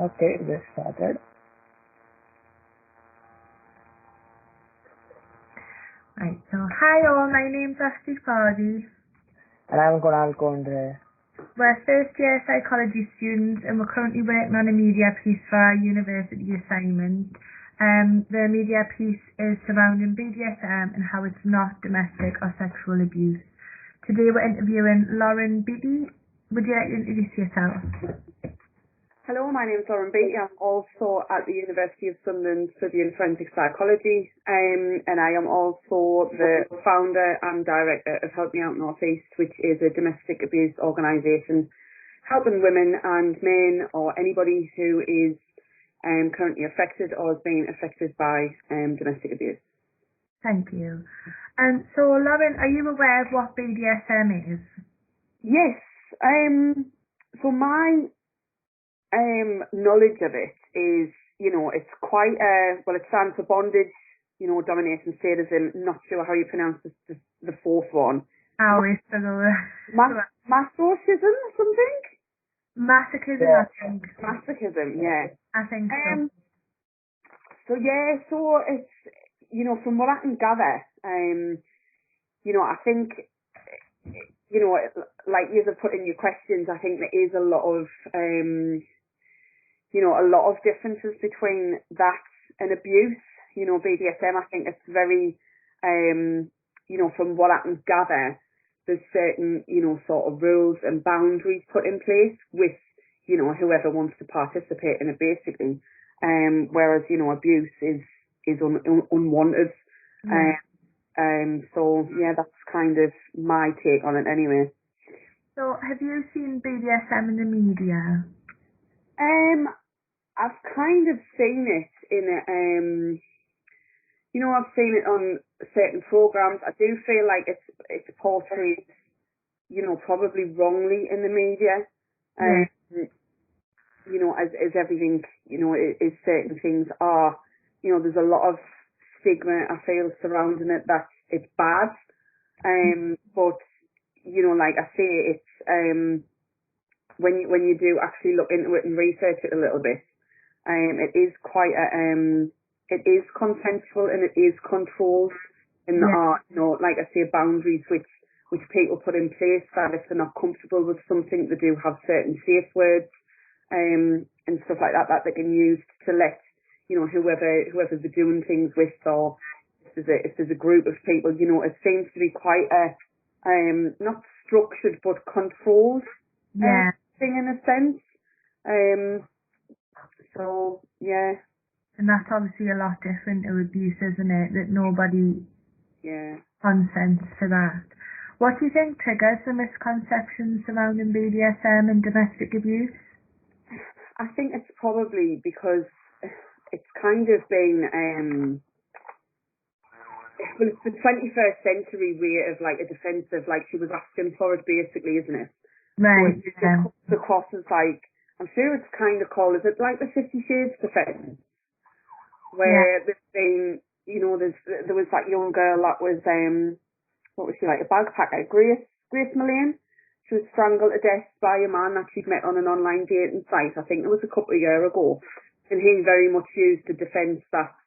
Okay, this started. Right, so hi all, my name's Ashley Fardy. And I'm Kunal Kondre. We're first year psychology students and we're currently working on a media piece for our university assignment. The media piece is surrounding BDSM and how it's not domestic or sexual abuse. Today we're interviewing Lauren Beatty. Would you like to introduce yourself? Hello, my name is Lauren Beatty. I'm also at the University of Sunderland studying forensic psychology, and I am also the founder and director of Help Me Out North East, which is a domestic abuse organisation helping women and men or anybody who is currently affected or is being affected by domestic abuse. Thank you. So Lauren, are you aware of what BDSM is? Yes. So my knowledge of it is, it's quite it stands for bondage, domination, sadism. Not sure how you pronounce the fourth one. Masochism or something? Masochism, Yeah. I think. Masochism, yeah. I think so. So it's, from what I can gather, I think, like you have put in your questions, I think there is a lot of, a lot of differences between that and abuse. BDSM, I think it's very, from what I can gather, there's certain, sort of rules and boundaries put in place with, whoever wants to participate in it, basically. Whereas, abuse is unwanted. Yeah. So yeah, that's kind of my take on it anyway. So have you seen BDSM in the media? I've kind of seen it in I've seen it on certain programs. I do feel like it's portrayed, probably wrongly in the media. As everything, is certain things are, there's a lot of stigma, I feel, surrounding it that it's bad. But, like I say, it's, when you do actually look into it and research it a little bit, it is quite it is consensual and it is controlled, and there are, like I say, boundaries which people put in place that if they're not comfortable with something, they do have certain safe words, and stuff like that they can use to let, whoever they're doing things with, or if there's a group of people, it seems to be quite a, not structured but controlled thing in a sense. So yeah. And that's obviously a lot different to abuse, isn't it? That nobody consents to that. What do you think triggers the misconceptions surrounding BDSM and domestic abuse? I think it's probably because it's kind of been well, it's the 21st century way of like a defensive, like she was asking for it basically, isn't it? Right. So it comes across as like, I'm sure it's kind of called, is it like the 50 Shades defense? Where there's been, there was that young girl that was, what was she, like a bagpacker, Grace Mullane. She was strangled to death by a man that she'd met on an online dating site. I think it was a couple of years ago. And he very much used the defence that,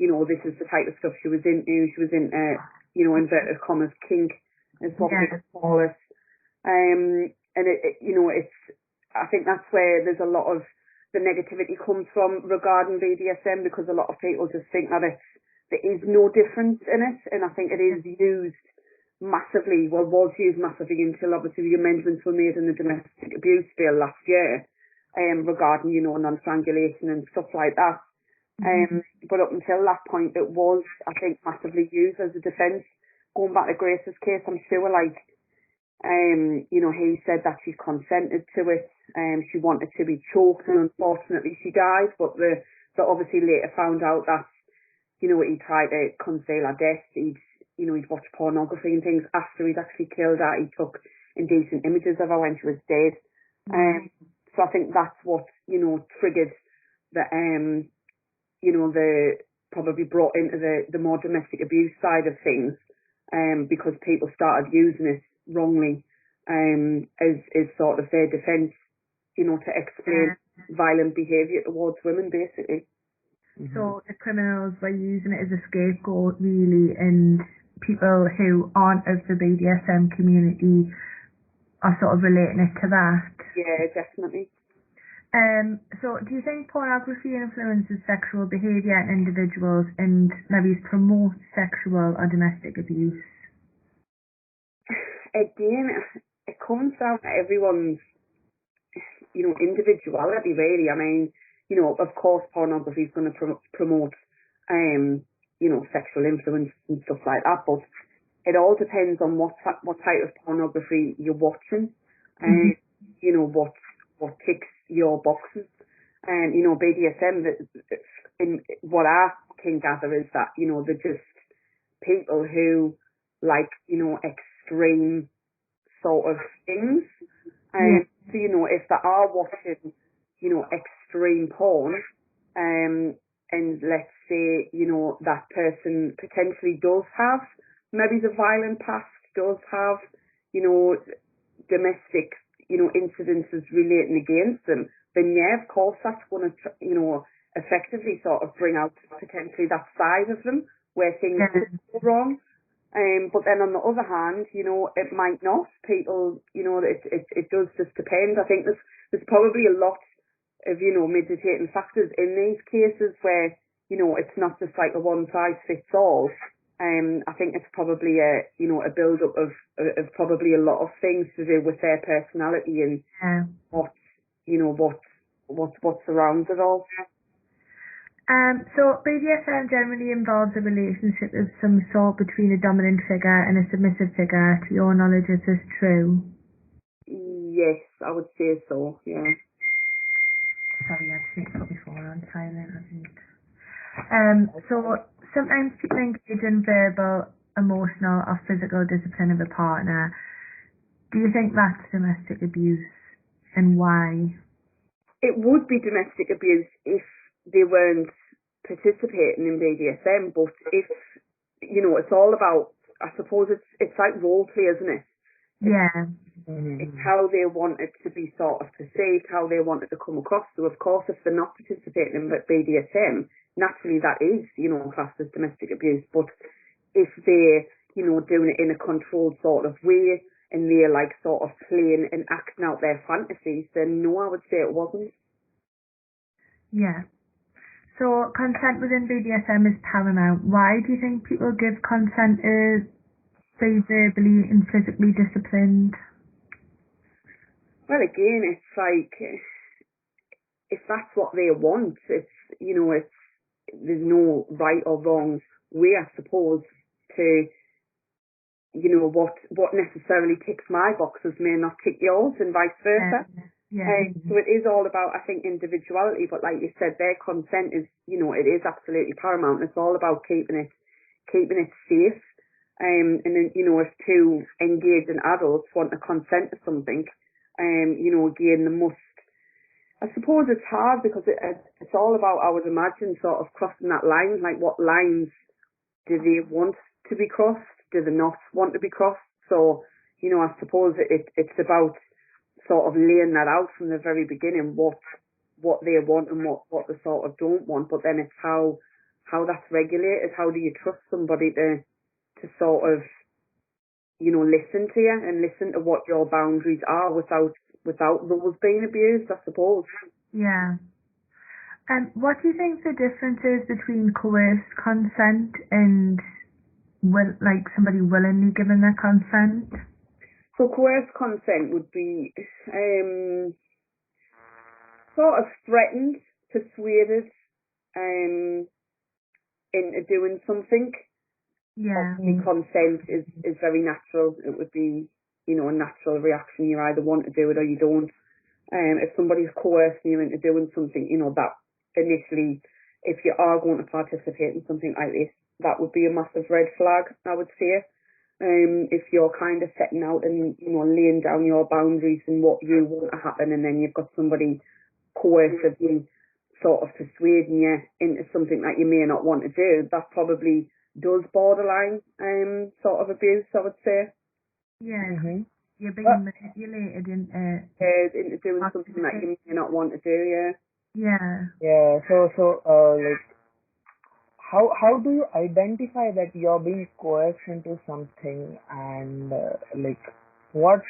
this is the type of stuff she was into. She was into, inverted commas, kink, is what people call it. And it's, I think that's where there's a lot of the negativity comes from regarding BDSM, because a lot of people just think that there is no difference in it, and I think it is used massively, was used massively until obviously the amendments were made in the domestic abuse bill last year, regarding, non-strangulation and stuff like that. But up until that point it was, I think, massively used as a defence. Going back to Grace's case, I'm sure he said that she consented to it. She wanted to be choked, and unfortunately she died. But they obviously later found out that, he tried to conceal her death. He'd watched pornography and things after he'd actually killed her. He took indecent images of her when she was dead. So I think that's what, triggered the, the probably brought into the more domestic abuse side of things, because people started using it wrongly, as sort of their defence, to explain violent behaviour towards women, basically. So the criminals were using it as a scapegoat, really, and people who aren't of the BDSM community are sort of relating it to that. Yeah, definitely. So do you think pornography influences sexual behaviour in individuals and maybe promotes sexual or domestic abuse? Again, it comes down to everyone's, individuality, really. I mean, of course, pornography is going to promote, sexual influence and stuff like that, but it all depends on what type of pornography you're watching, and what ticks your boxes. And BDSM, in what I can gather is that they're just people who like extreme sort of things. And so if they are watching extreme porn, and let's say that person potentially does have maybe the violent past, does have domestic incidences relating against them, then yeah, of course that's going to effectively sort of bring out potentially that side of them where things go wrong. But then on the other hand, it might not. People, it does just depend. I think there's probably a lot of mitigating factors in these cases where it's not just like a one size fits all. I think it's probably a build up of probably a lot of things to do with their personality and what's around it all. So BDSM generally involves a relationship of some sort between a dominant figure and a submissive figure. To your knowledge, is this true? Yes, I would say so, yeah. Sorry, I just need to put my phone on silent, I think. So sometimes people engage in verbal, emotional or physical discipline of a partner. Do you think that's domestic abuse, and why? It would be domestic abuse if they weren't participating in BDSM, but if, it's all about, I suppose it's like role play, isn't it? It's how they want it to be sort of perceived, how they want it to come across. So of course, if they're not participating in BDSM, naturally that is, classed as domestic abuse. But if they're, doing it in a controlled sort of way and they're like sort of playing and acting out their fantasies, then no, I would say it wasn't. Yeah. So consent within BDSM is paramount. Why do you think people give consent to be verbally and physically disciplined? Well, again, it's like, if that's what they want, it's, there's no right or wrong way, I suppose, to, what necessarily ticks my boxes may not tick yours and vice versa. So it is all about, I think, individuality, but like you said, their consent is, it is absolutely paramount. It's all about keeping it safe. And then, if two engaging adults want to consent to something, again, they must, I suppose it's hard because it's all about, I would imagine, sort of crossing that line. Like, what lines do they want to be crossed? Do they not want to be crossed? So, I suppose it's about sort of laying that out from the very beginning, what they want and what they sort of don't want. But then it's how that's regulated. How do you trust somebody to sort of, listen to you and listen to what your boundaries are without those being abused, I suppose. Yeah. And what do you think the difference is between coerced consent and somebody willingly giving their consent? So coerced consent would be sort of threatened, persuaded into doing something. Yeah. Obviously, consent is very natural. It would be, a natural reaction. You either want to do it or you don't. If somebody's coercing you into doing something, that initially, if you are going to participate in something like this, that would be a massive red flag, I would say. If you're kind of setting out and, laying down your boundaries and what you want to happen, and then you've got somebody coercively sort of persuading you into something that you may not want to do, that probably does borderline sort of abuse, I would say. Yeah. you're being manipulated into doing something that you may not want to do. Yeah. Yeah. So like, how do you identify that you're being coerced into something, and like, what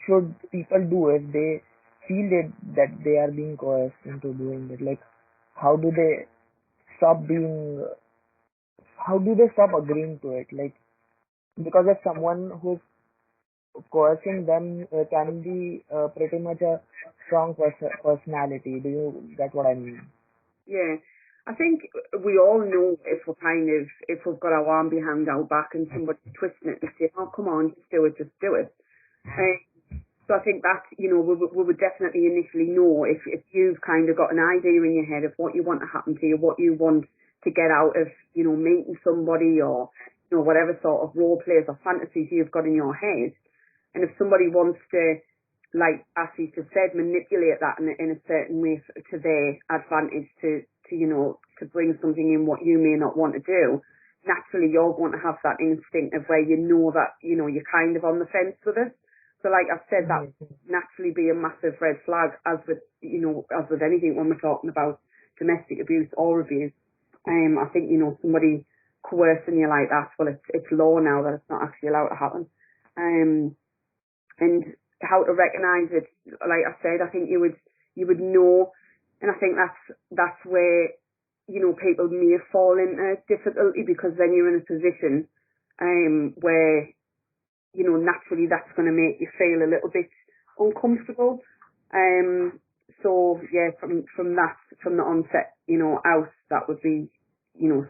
should people do if they feel that they are being coerced into doing it? Like, how do they stop being? How do they stop agreeing to it? Like, because if someone who's coercing them can be pretty much a strong personality. Do you get what I mean? Yeah. I think we all know if we've got our arm behind our back and somebody's twisting it and saying, oh, come on, just do it. So I think that, we would definitely initially know if you've kind of got an idea in your head of what you want to happen to you, what you want to get out of, meeting somebody, or, whatever sort of role plays or fantasies you've got in your head. And if somebody wants to, like Ashley just said, manipulate that in a certain way to their advantage to bring something in what you may not want to do, naturally you're going to have that instinct of where you know that, you're kind of on the fence with it. So like I've said, that would naturally be a massive red flag, as with anything when we're talking about domestic abuse or abuse. I think, somebody coercing you like that, well, it's law now that it's not actually allowed to happen. And how to recognise it, like I said, I think you would know, and I think that's where, people may fall into difficulty, because then you're in a position where, naturally that's going to make you feel a little bit uncomfortable. So yeah, from the onset, out, that would be,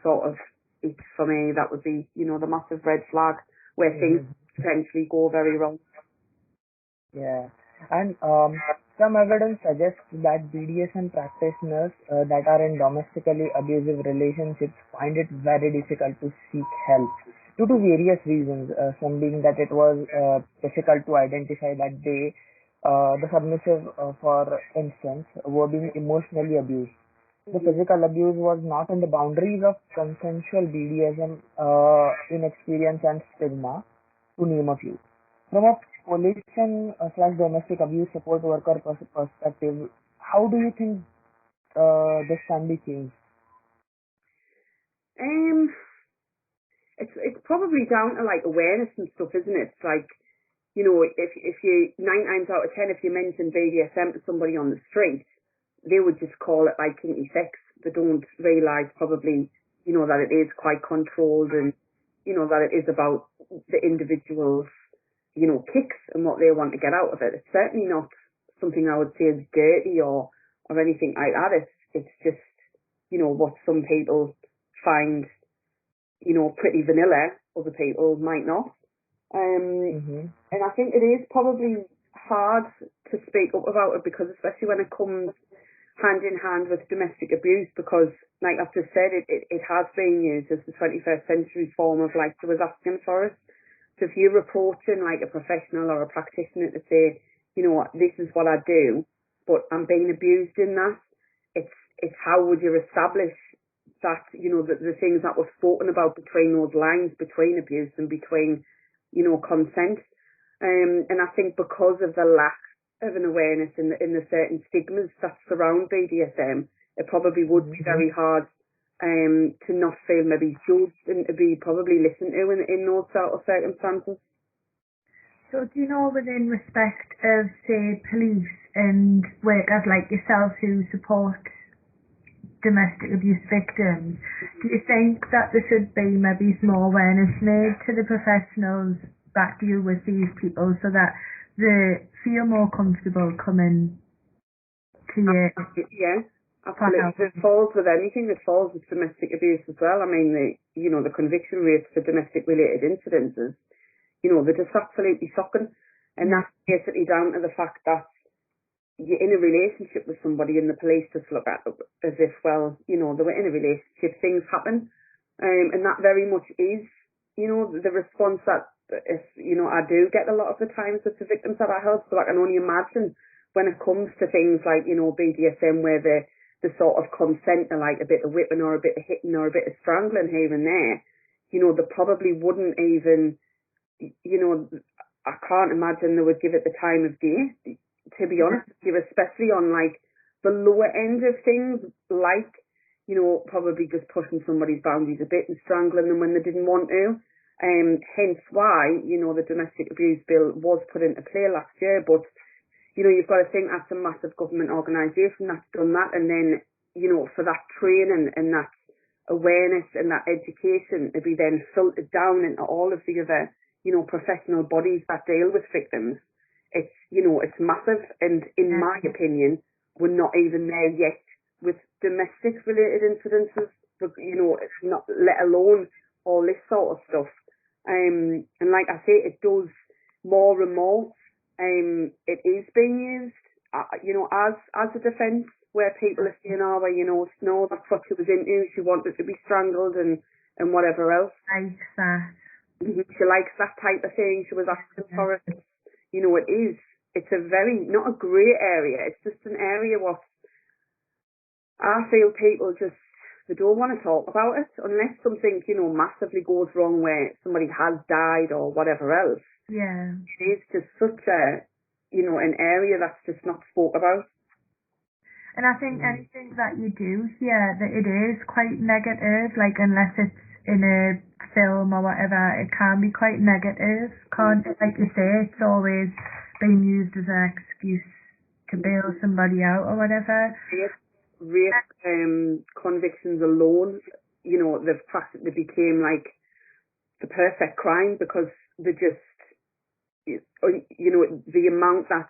sort of it for me. That would be, the massive red flag where things potentially go very wrong. Yeah, and some evidence suggests that BDSM practitioners that are in domestically abusive relationships find it very difficult to seek help due to various reasons. Some being that it was difficult to identify that the submissive, for instance, were being emotionally abused. The physical abuse was not in the boundaries of consensual BDSM, inexperience and stigma, to name a few. From a coalition slash domestic abuse support worker perspective, how do you think this can be changed? It's probably down to like awareness and stuff, isn't it? It's like, if you 9 times out of 10, if you mention BDSM to somebody on the street, they would just call it like kinky sex. They don't realise probably, that it is quite controlled, and, that it is about the individual's, kicks and what they want to get out of it. It's certainly not something I would say is dirty or anything like that. It's just, what some people find, pretty vanilla, other people might not. And I think it is probably hard to speak up about it, because especially when it comes hand in hand with domestic abuse, because like I've just said, it has been used as the 21st century form of, like, there was asking for it. So if you're reporting like a professional or a practitioner to say, this is what I do, but I'm being abused in that, it's how would you establish that, the things that were spoken about between those lines, between abuse and between, consent. And I think because of the lack of an awareness in the certain stigmas that surround BDSM, it probably would be very hard to not feel maybe judged and to be probably listened to in those sort of circumstances. So do you know, within respect of, say, police and workers like yourself who support domestic abuse victims, do you think that there should be maybe more awareness made to the professionals that deal with these people, so that they feel more comfortable coming to you? Yeah, absolutely. It falls with anything. It falls with domestic abuse as well. I mean, the conviction rates for domestic related incidences, they're just absolutely shocking. And that's basically down to the fact that you're in a relationship with somebody and the police just look at it as if, well, they were in a relationship, things happen. And that very much is, the response that, if, I do get a lot of the times with the victims that I help. So I can only imagine when it comes to things like, BDSM, where the sort of consent to like a bit of whipping or a bit of hitting or a bit of strangling here and there, they probably wouldn't even, I can't imagine they would give it the time of day, to be honest with you, especially on like the lower end of things, like, you know, probably just pushing somebody's boundaries a bit and strangling them when they didn't want to. Hence why, you know, the domestic abuse bill was put into play last year, but, you know, you've got to think that's a massive government organisation that's done that, and then, you know, for that training and that awareness and that education to be then filtered down into all of the other, you know, professional bodies that deal with victims, it's, you know, it's massive, and in my opinion, we're not even there yet with domestic related incidences, but, you know, it's not, let alone all this sort of stuff. And like I say, it does more and more. It is being used, you know, as a defence, where people are saying, oh, well, you know, no, that's what she was into. She wanted to be strangled and whatever else. Like that. She likes that type of thing. She was asking for it. You know, it's a very, not a grey area. It's just an area what I feel people just, they don't want to talk about it unless something, you know, massively goes wrong where somebody has died or whatever else. Yeah. It is just such a, you know, an area that's just not spoke about. And I think anything that you do here, that it is quite negative, like unless it's in a film or whatever, it can be quite negative. Can't, like you say, it's always being used as an excuse to bail somebody out or whatever. Rape convictions alone, you know, they've practically became like the perfect crime because they just, you know, the amount that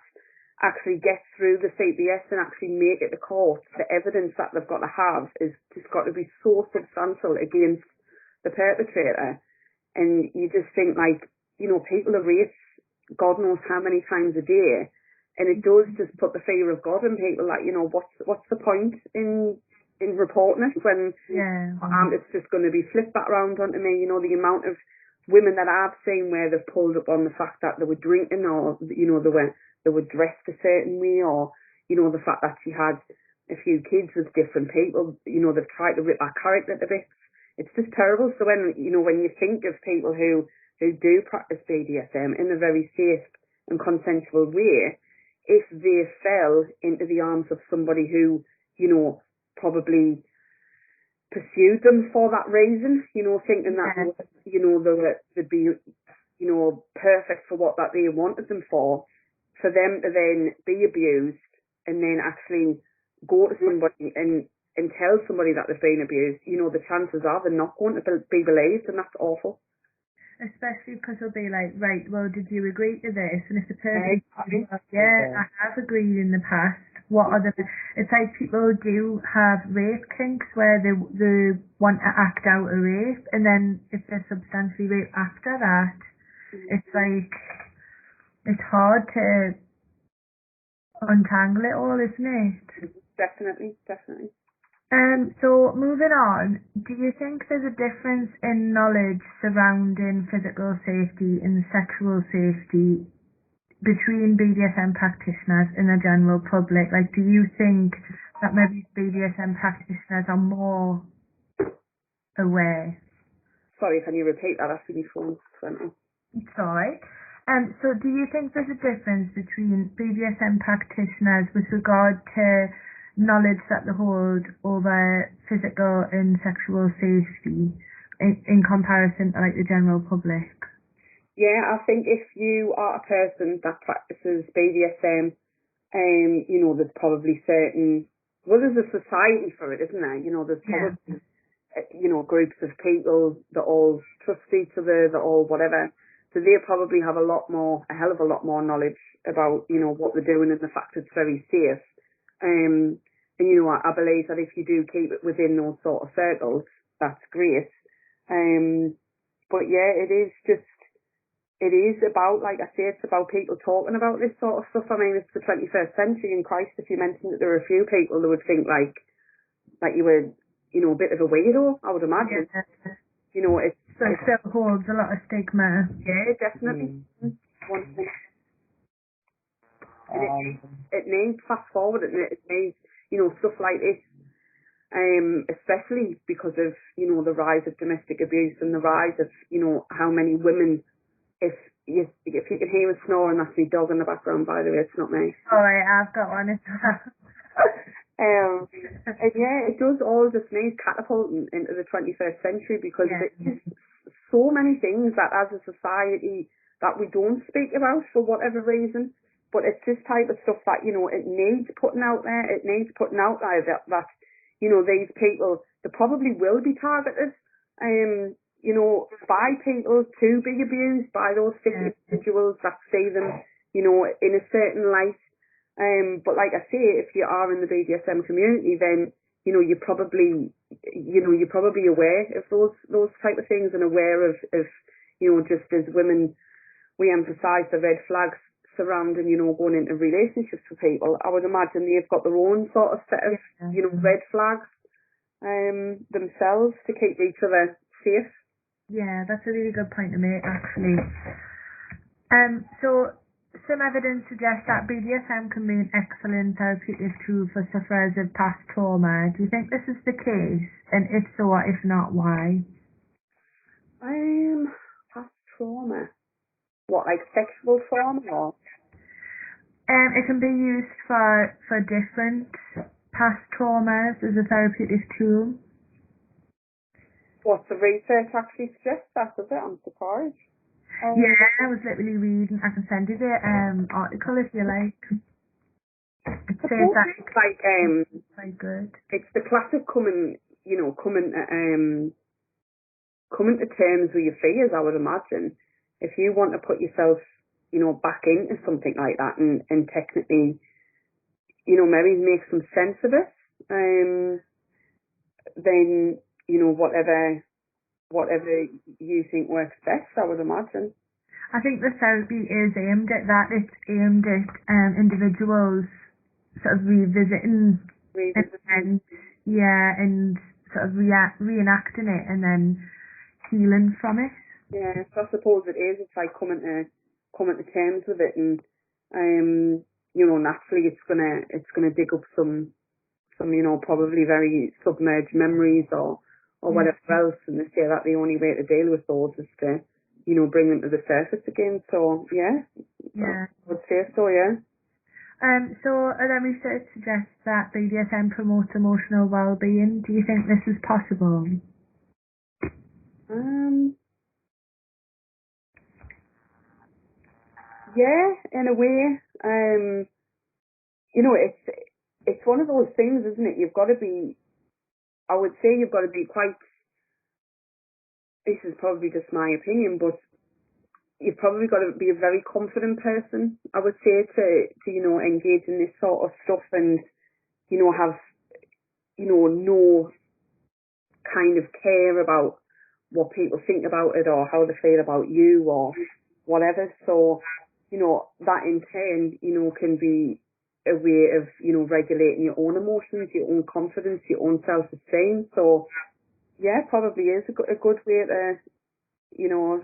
actually gets through the CPS and actually make it to court, the evidence that they've got to have is just got to be so substantial against the perpetrator. And you just think like, you know, people are raped God knows how many times a day, and it does just put the fear of God in people, like, you know, what's the point in reporting it when it's just going to be flipped back around onto me. You know, the amount of women that I've seen where they've pulled up on the fact that they were drinking, or, you know, they were dressed a certain way, or, you know, the fact that she had a few kids with different people, you know, they've tried to rip her character to bits. It's just terrible. So when, you know, when you think of people who do practice BDSM in a very safe and consensual way, if they fell into the arms of somebody who, you know, probably pursued them for that reason, you know, thinking that, you know, they'd be, you know, perfect for what that they wanted them for them to then be abused and then actually go to somebody and tell somebody that they've been abused, you know, the chances are they're not going to be believed, and that's awful. Especially because they'll be like, right, well, did you agree to this? And if the person I have agreed in the past, what are the... It's like people do have rape kinks where they want to act out a rape, and then if they're substantially raped after that, it's like, it's hard to untangle it all, isn't it? Definitely. So moving on, do you think there's a difference in knowledge surrounding physical safety and sexual safety between BDSM practitioners and the general public? Like, do you think that maybe BDSM practitioners are more aware? Sorry, can you repeat that? After your phone went off. It's alright. So do you think there's a difference between BDSM practitioners with regard to knowledge that they hold over physical and sexual safety in comparison to like the general public? Yeah, I think if you are a person that practices BDSM, you know, there's probably certain, well, there's a society for it, isn't there? You know, there's probably, you know, groups of people that all trust each other, that all whatever. So they probably have a hell of a lot more knowledge about, you know, what they're doing and the fact it's very safe. And, you know, I believe that if you do keep it within those sort of circles, that's great. But yeah, it is about, like I say, it's about people talking about this sort of stuff. I mean, it's the 21st century, and Christ, if you mentioned that there were a few people that would think like you were, you know, a bit of a weirdo, I would imagine. Yeah. You know, it still holds a lot of stigma. Yeah, definitely. One thing. And it needs fast forward, and it needs, you know, stuff like this, especially because of, you know, the rise of domestic abuse and the rise of, you know, how many women, if if you can hear a snoring, that's my dog in the background, by the way, it's not me. Alright, I've got one as well. And yeah, it does all just need catapulting into the 21st century because there's so many things that as a society that we don't speak about for whatever reason. But it's this type of stuff that, you know, it needs putting out there. It needs putting out there that you know, these people, they probably will be targeted, you know, by people to be abused by those sick individuals that see them, you know, in a certain light. But like I say, if you are in the BDSM community, then, you know, you're probably aware of those type of things and aware of, you know, just as women, we emphasise the red flags surrounding, you know, going into relationships with people. I would imagine they've got their own sort of set of, you know, red flags themselves to keep each other safe. Yeah, that's a really good point to make, actually. So some evidence suggests that BDSM can be an excellent therapeutic tool for sufferers of past trauma. Do you think this is the case? And if so, or if not, why? Past trauma. What, like sexual trauma or? It can be used for different past traumas as a therapeutic tool. What, the research actually suggests that, does it? I'm surprised. Yeah, I was literally reading. I can send you the article if you like. It says that it's like quite good. It's the classic coming to terms with your fears. I would imagine if you want to put yourself, you know, back into something like that and technically, you know, maybe make some sense of it, then, you know, whatever you think works best, I would imagine. I think the therapy is aimed at that. It's aimed at individuals sort of revisiting and sort of reenacting it and then healing from it. Yeah, so I suppose it is. It's like coming to terms with it, and you know, naturally it's gonna dig up some you know, probably very submerged memories or whatever else, and they say that the only way to deal with those is to, you know, bring them to the surface again. So yeah, I would say so. Yeah. So other research suggests that BDSM promotes emotional well-being. Do you think this is possible? Yeah, in a way. You know, it's one of those things, isn't it? You've got to be, I would say you've got to be quite, this is probably just my opinion, but you've probably got to be a very confident person, I would say, to you know, engage in this sort of stuff and, you know, have, you know, no kind of care about what people think about it or how they feel about you or whatever. So, you know, that in turn, you know, can be a way of, you know, regulating your own emotions, your own confidence, your own self-esteem. So, yeah, probably is a good way to, you know,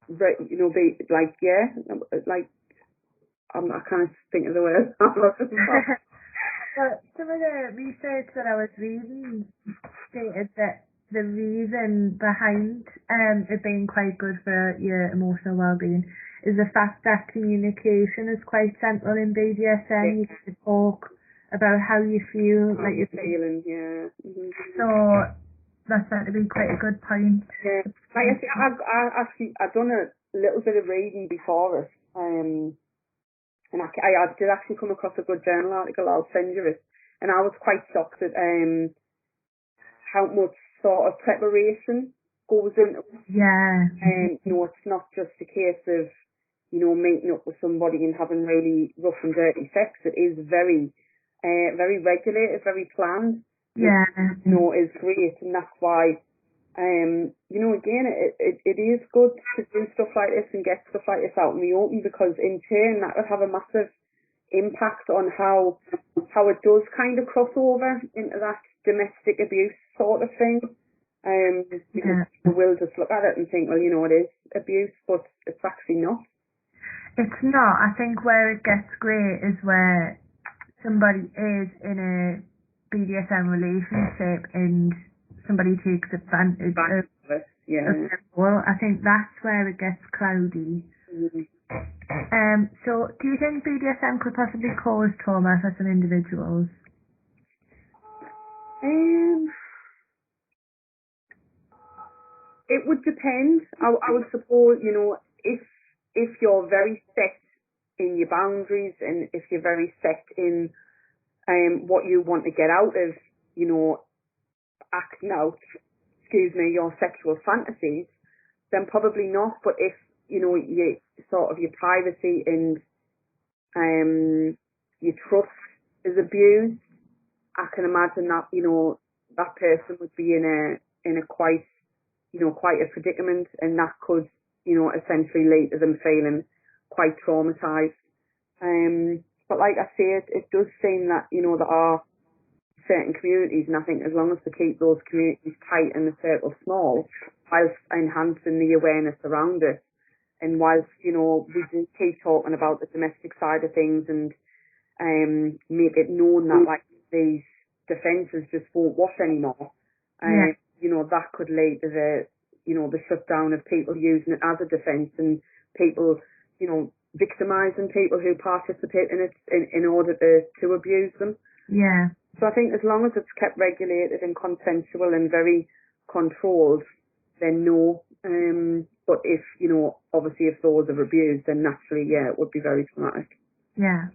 be like, yeah, like, I can't think of the word. Well, some of the research that I was reading stated that the reason behind it being quite good for your emotional well-being is the fact that communication is quite central in BDSM. Yeah. You get to talk about how you feel, like you're feeling, yeah. Mm-hmm. So that's meant to be quite a good point. Yeah, like I said, I've done a little bit of reading before it, and I did actually come across a good journal article. I'll send you it, and I was quite shocked at how much sort of preparation goes into it. Yeah. You know, it's not just a case of, you know, meeting up with somebody and having really rough and dirty sex. It is very regulated, very planned. Yeah. Which, you know, is great, and that's why, you know, again, it is good to do stuff like this and get stuff like this out in the open, because in turn that would have a massive impact on how it does kind of cross over into that domestic abuse sort of thing. Because people will just look at it and think, well, you know, it is abuse, but it's actually not. It's not. I think where it gets great is where somebody is in a BDSM relationship and somebody takes advantage of it. Yeah. Well, I think that's where it gets cloudy. So do you think BDSM could possibly cause trauma for some individuals? It would depend. I would suppose, if you're very set in your boundaries and if you're very set in what you want to get out of, acting out, your sexual fantasies, then probably not. But if, you sort of your privacy and your trust is abused, I can imagine that, that person would be in a quite a predicament, and that could, essentially lead to them feeling quite traumatized. But like I say, it does seem that, there are certain communities, and I think as long as we keep those communities tight and the circle small, whilst enhancing the awareness around it, and whilst, we do keep talking about the domestic side of things and make it known that like these defences just won't wash anymore, that could lead to the shutdown of people using it as a defence, and people, victimising people who participate in it in order to abuse them. Yeah. So I think as long as it's kept regulated and consensual and very controlled, then no. But if, obviously if those are abused, then naturally, it would be very traumatic. Yeah.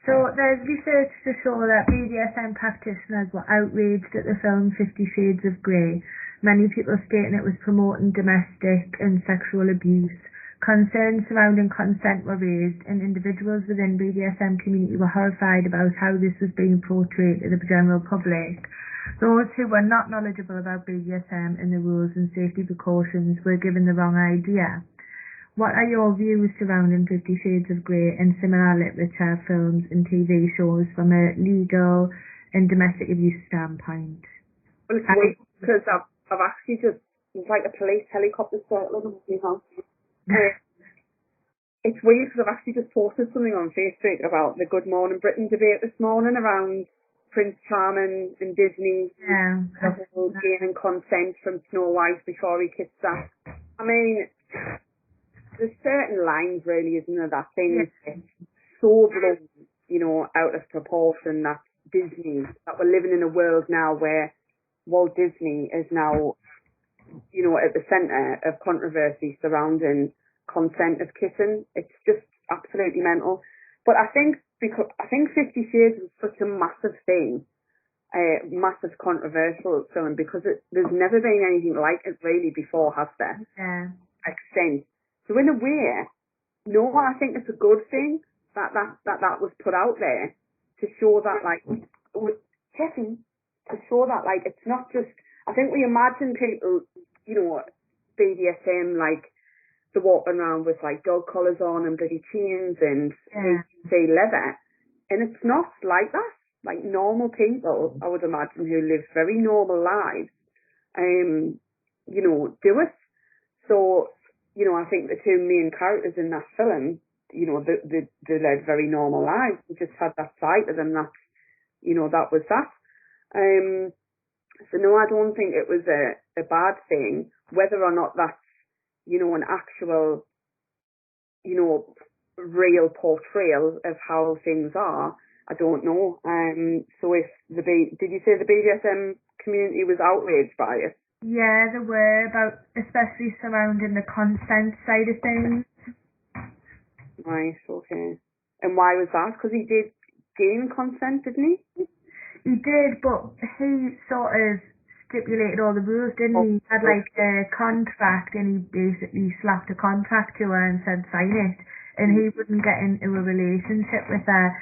So there's research to show that BDSM practitioners were outraged at the film 50 Shades of Grey. Many people stating it was promoting domestic and sexual abuse. Concerns surrounding consent were raised, and individuals within BDSM community were horrified about how this was being portrayed to the general public. Those who were not knowledgeable about BDSM and the rules and safety precautions were given the wrong idea. What are your views surrounding 50 Shades of Grey and similar literature, films and TV shows from a legal and domestic abuse standpoint? Well, it's weird because I've actually just, there's like a police helicopter circling above my house. It's weird because I've actually just posted something on Facebook about the Good Morning Britain debate this morning around Prince Charming and Disney, the whole gaining consent from Snow White before he kissed her. I mean, there's certain lines really, isn't there, that things so blown, out of proportion that Disney, that we're living in a world now where Walt Disney is now, at the centre of controversy surrounding consent of kissing. It's just absolutely mental. But I think 50 Shades is such a massive thing, massive controversial film, because there's never been anything like it really before, has there? Yeah. Accent. So in a way, no, I think it's a good thing that was put out there to show that, like, to show that, like, it's not just, I think we imagine people, BDSM, like, they're walking around with, like, dog collars on and bloody chains and say leather, and it's not like that. Like, normal people, I would imagine, who live very normal lives, do it. So, I think the two main characters in that film, they led very normal lives. They just had that side of them that, that was that. So no, I don't think it was a bad thing. Whether or not that's, an actual, real portrayal of how things are, I don't know. So if did you say the BDSM community was outraged by it? Yeah, there were, about especially surrounding the consent side of things. Right, okay. And why was that? Because he did gain consent, didn't he? He did, but he sort of stipulated all the rules, didn't he? He had like a contract, and he basically slapped a contract to her and said sign it, and he wouldn't get into a relationship with her.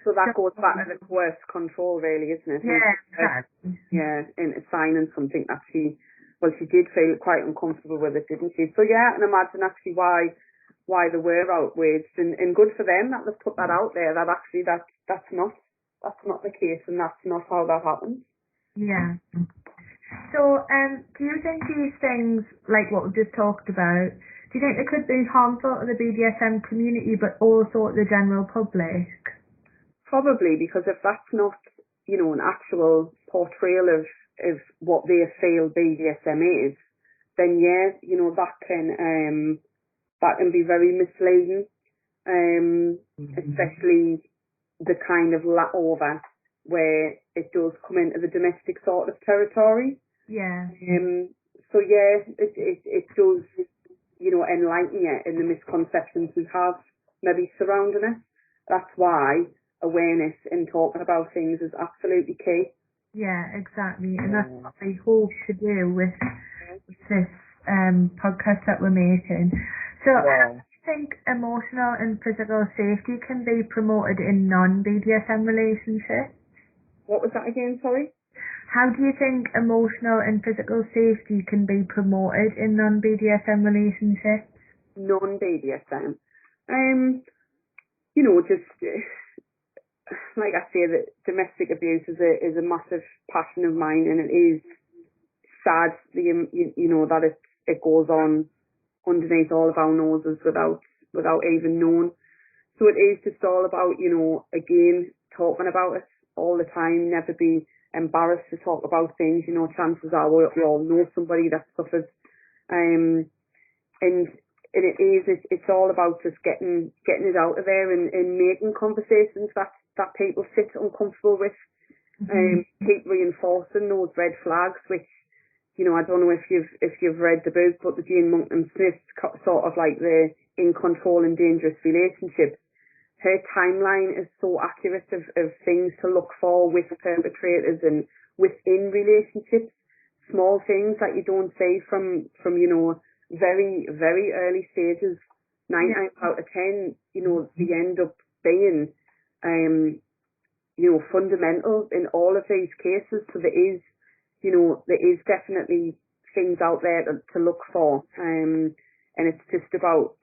So that goes back to the coerced control, really, isn't it? Yeah, exactly. Yeah, and signing something that she did feel quite uncomfortable with it, didn't she? So yeah, and imagine actually why they were outraged, and good for them that they've put that out there, that actually that's not the case, and that's not how that happens. Yeah. So, do you think these things, like what we've just talked about, do you think they could be harmful to the BDSM community, but also to the general public? Probably, because if that's not, an actual portrayal of of what they feel BDSM is, then yeah, you know, that can be very misleading, especially the kind of over where it does come into the domestic sort of territory. Yeah. So yeah, it does, you know, enlighten you in the misconceptions we have maybe surrounding it. That's why awareness and talking about things is absolutely key. Yeah, exactly. And that's what we hope to do with this podcast that we're making. So how do you think emotional and physical safety can be promoted in non-BDSM relationships? What was that again, sorry? How do you think emotional and physical safety can be promoted in non-BDSM relationships? Non-BDSM. You know, just like I say, that domestic abuse is a massive passion of mine, and it is sad, you know, that it goes on underneath all of our noses without even knowing. So it is just all about, you know, again, talking about it all the time, never be embarrassed to talk about things. You know, chances are we all know somebody that suffers, and it's all about just getting it out of there and making conversations that people sit uncomfortable with, keep reinforcing those red flags, which, you know, I don't know if you've read the book, but the Jane Monckton Smith, sort of like the In Control and Dangerous Relationships, her timeline is so accurate of things to look for with perpetrators and within relationships. Small things that you don't see from you know, very, very early stages. 9 times out of 10, you know, they end up being, you know, fundamental in all of these cases. So there is, you know, there is definitely things out there to look for. And it's just about,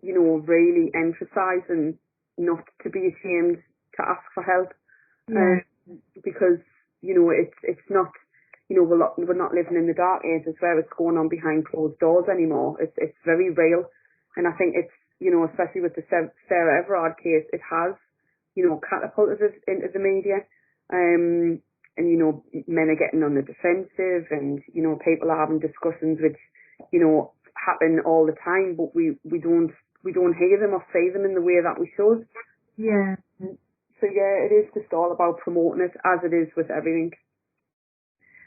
you know, really emphasising not to be ashamed to ask for help. Because, you know, it's not, you know, we're not living in the dark ages where it's going on behind closed doors anymore. It's very real. And I think it's, you know, especially with the Sarah Everard case, it has, you know, catapulted us into the media. And, you know, men are getting on the defensive, and, you know, people are having discussions which, you know, happen all the time, but we don't hear them or see them in the way that we should. Yeah. So yeah, it is just all about promoting it, as it is with everything.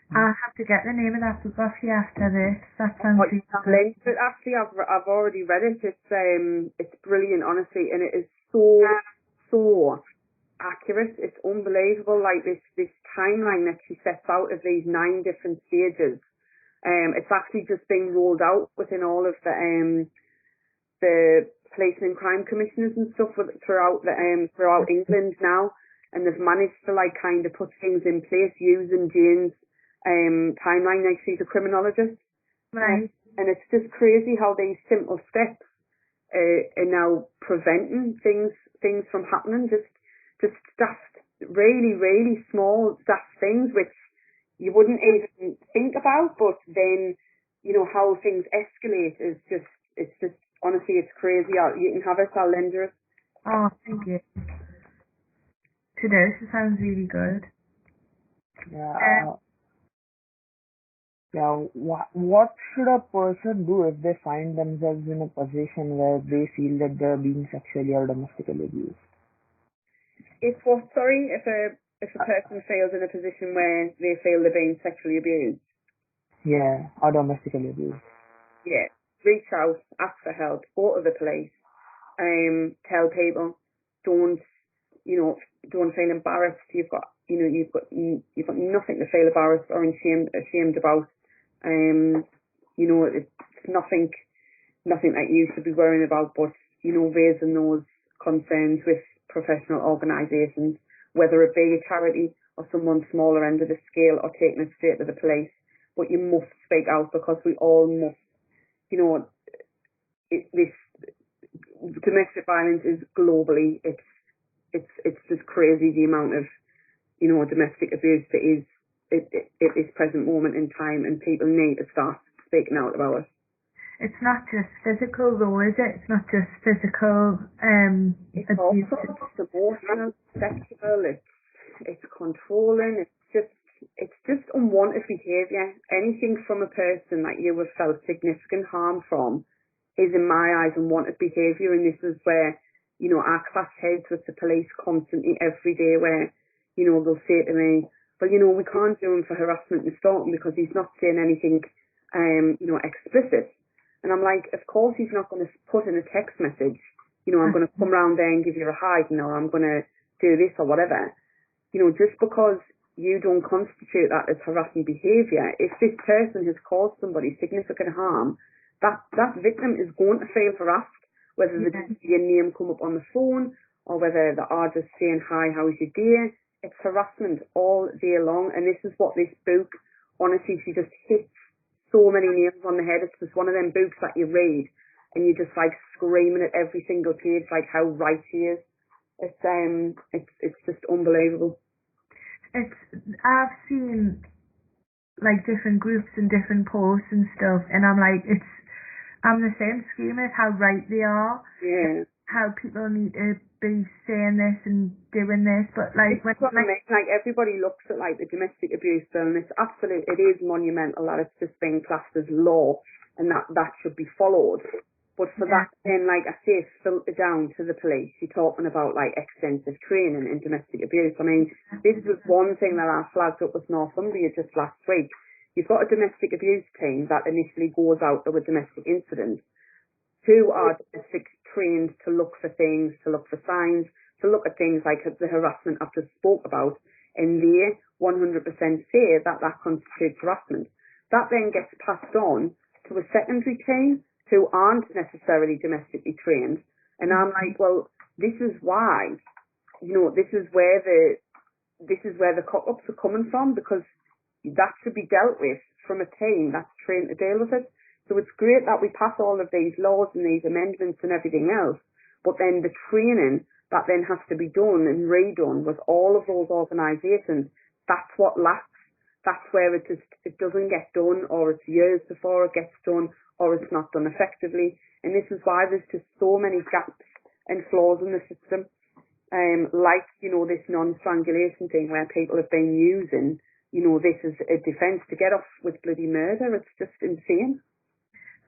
I'll have to get the name of that book off you after this. That sounds really good. But actually, I've already read it. It's brilliant, honestly, and it is so accurate. It's unbelievable. Like this timeline that she sets out of these 9 different stages. It's actually just being rolled out within all of the police and crime commissioners and stuff throughout England now, and they've managed to like kind of put things in place using Jane's timeline. Like, she's a criminologist, Right. and it's just crazy how these simple steps are now preventing things from happening. Just daft, really small daft things which you wouldn't even think about, but then, you know, how things escalate is just, it's just, honestly, it's crazy. You can have it, I'll lend you it. Oh, thank you. To this, it sounds really good. What should a person do if they find themselves in a position where they feel that they're being sexually or domestically abused? If a person feels in a position where they feel they're being sexually abused, Yeah, or domestically abused. yeah, reach out, ask for help, go to the police, tell people, don't feel embarrassed. You've got nothing to feel embarrassed or ashamed about. You know, it's nothing that you should be worrying about, but, you know, raising those concerns with professional organisations, whether it be a charity or someone smaller end of the scale, or taking it straight to the police. But you must speak out, because we all must, you know, this domestic violence is globally, it's just crazy the amount of, you know, domestic abuse that is at this present moment in time, and people need to start speaking out about it. It's not just physical though, is it? It's not just physical It's abuse. also emotional, sexual, it's controlling, it's just unwanted behaviour. Anything from a person that you have felt significant harm from is, in my eyes, unwanted behaviour. And this is where, you know, I clash heads with the police constantly every day where, you know, they'll say to me, well, you know, we can't do him for harassment and stalking because he's not saying anything, you know, explicit. And I'm like, of course he's not going to put in a text message, you know, I'm going to come round there and give you a hiding, or I'm going to do this or whatever. You know, just because you don't constitute that as harassing behaviour, if this person has caused somebody significant harm, that victim is going to feel harassed, whether they just see a name come up on the phone or whether they are just saying, hi, how's your day? It's harassment all day long. And this is what this book, honestly, she just hits so many nails on the head. It's just one of them books that you read and you're just like screaming at every single page like how right she is. It's just unbelievable. I've seen like different groups and different posts and stuff, and I'm like, I'm the same screaming at how right they are. Yeah. How people need to be saying this and doing this, but like when like everybody looks at like the domestic abuse bill, and it's absolute, it is monumental that it's just being classed as law, and that should be followed. But for that, then, like I say, filter down to the police, you're talking about like extensive training in domestic abuse. I mean, this was one thing that I flagged up with Northumbria just last week. You've got a domestic abuse team that initially goes out there with domestic incidents, who are domestic trained to look for things, to look for signs, to look at things like the harassment I've just spoke about, and they 100% say that constitutes harassment. That then gets passed on to a secondary team who aren't necessarily domestically trained. And I'm like, well, this is why, you know, this is where the cock-ups are coming from, because that should be dealt with from a team that's trained to deal with it. So it's great that we pass all of these laws and these amendments and everything else, but then the training that then has to be done and redone with all of those organisations, that's what lacks. That's where it doesn't get done, or it's years before it gets done, or it's not done effectively. And this is why there's just so many gaps and flaws in the system. Like, you know, this non-strangulation thing where people have been using, you know, this as a defence to get off with bloody murder. It's just insane.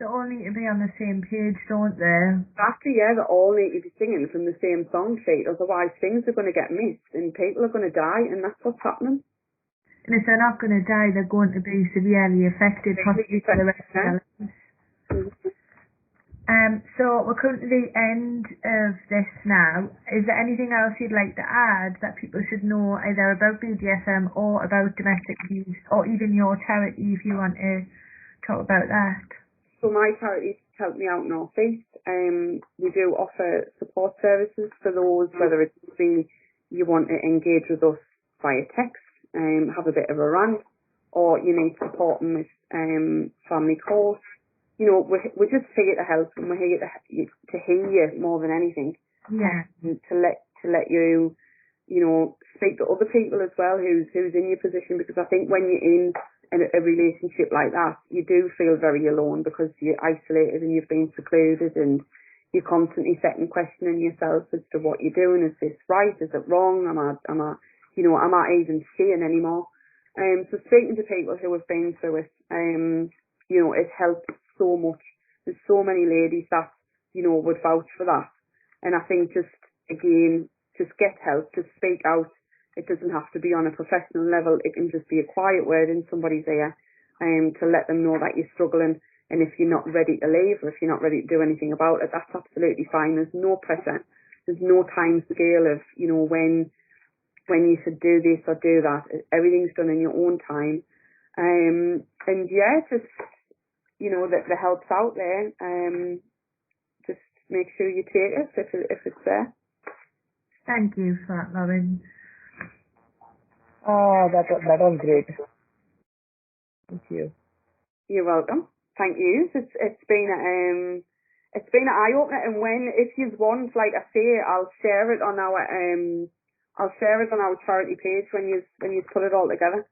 They all need to be on the same page, don't they? Exactly, yeah, they all need to be singing from the same song sheet, otherwise things are going to get missed and people are going to die, and that's what's happening. And if they're not going to die, they're going to be severely affected, possibly for the rest of their lives. So we're coming to the end of this now. Is there anything else you'd like to add that people should know either about BDSM or about domestic abuse, or even your charity if you want to talk about that? So my charity is Help Me Out North East. We do offer support services for those, whether it's you want to engage with us via text, have a bit of a rant, or you need support with family calls. You know, we're just here to help, and we're here to hear you more than anything. Yeah. And to let you, you know, speak to other people as well who's in your position, because I think when you're in a relationship like that, you do feel very alone because you're isolated and you've been secluded, and you're constantly second questioning yourself as to what you're doing. Is this right? Is it wrong? Am I even seeing anymore? So speaking to people who have been through it, you know, it helps so much. There's so many ladies that, you know, would vouch for that. And I think just get help, just speak out. It doesn't have to be on a professional level. It can just be a quiet word in somebody's ear, to let them know that you're struggling. And if you're not ready to leave, or if you're not ready to do anything about it, that's absolutely fine. There's no pressure. There's no time scale of, you know, when you should do this or do that. Everything's done in your own time. And yeah, just, you know, that the help's out there. Just make sure you take it if it's there. Thank you for that, Lauren. That was great. Thank you. You're welcome. Thank you. It's been an eye opener, and if you want, like I say, I'll share it on our charity page when you put it all together.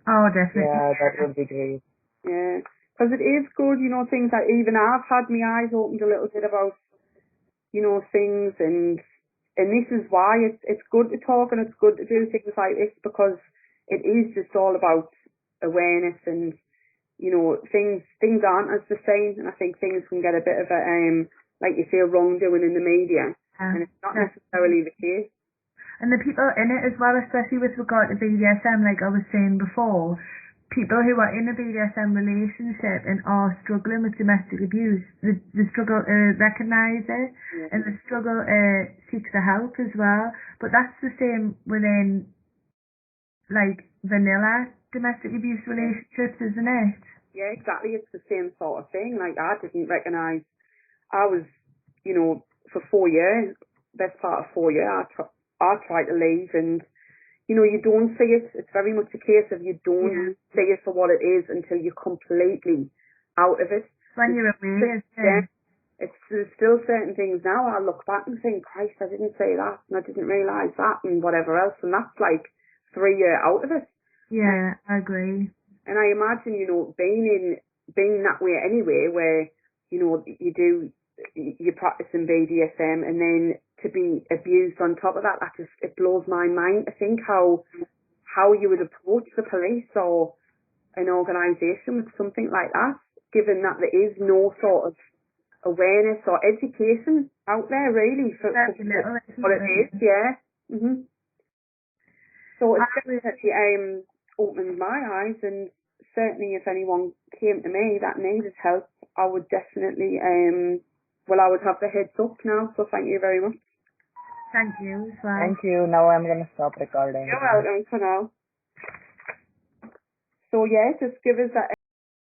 Oh, definitely. Yeah, that would be great. Yeah, because it is good, you know, things that even I've had my eyes opened a little bit about, you know, things, and this is why it's good to talk, and it's good to do things like this, because it is just all about, awareness and, you know, things aren't as the same, and I think things can get a bit of a, like you say, wrongdoing in the media, and it's not necessarily the case. And the people in it as well, especially with regard to BDSM, like I was saying before, people who are in a BDSM relationship and are struggling with domestic abuse, they struggle to recognise it, and they struggle to seek the help as well. But that's the same within, like, vanilla domestic abuse relationships, isn't it? Yeah, exactly. It's the same sort of thing. Like, I didn't recognise, I was, you know, for 4 years, best part of 4 years, I tried to leave, and you know, you don't see it. It's very much a case of you don't see it for what it is until you're completely out of it. When you're aware, there's still certain things now I look back and think, Christ, I didn't say that, and I didn't realise that, and whatever else, and that's like 3 years out of it. Yeah, I agree. And I imagine, you know, being that way anyway, where, you know, you're practicing BDSM, and then to be abused on top of that, it blows my mind to think how you would approach the police or an organisation with something like that, given that there is no sort of awareness or education out there really for what it is. Yeah. Mhm. So it's definitely opened my eyes, and certainly if anyone came to me that needed help, I would definitely I would have the heads up now. So thank you very much. Thank you as well. Thank you. Now I'm gonna stop recording. You're welcome for now. So yeah, just give us that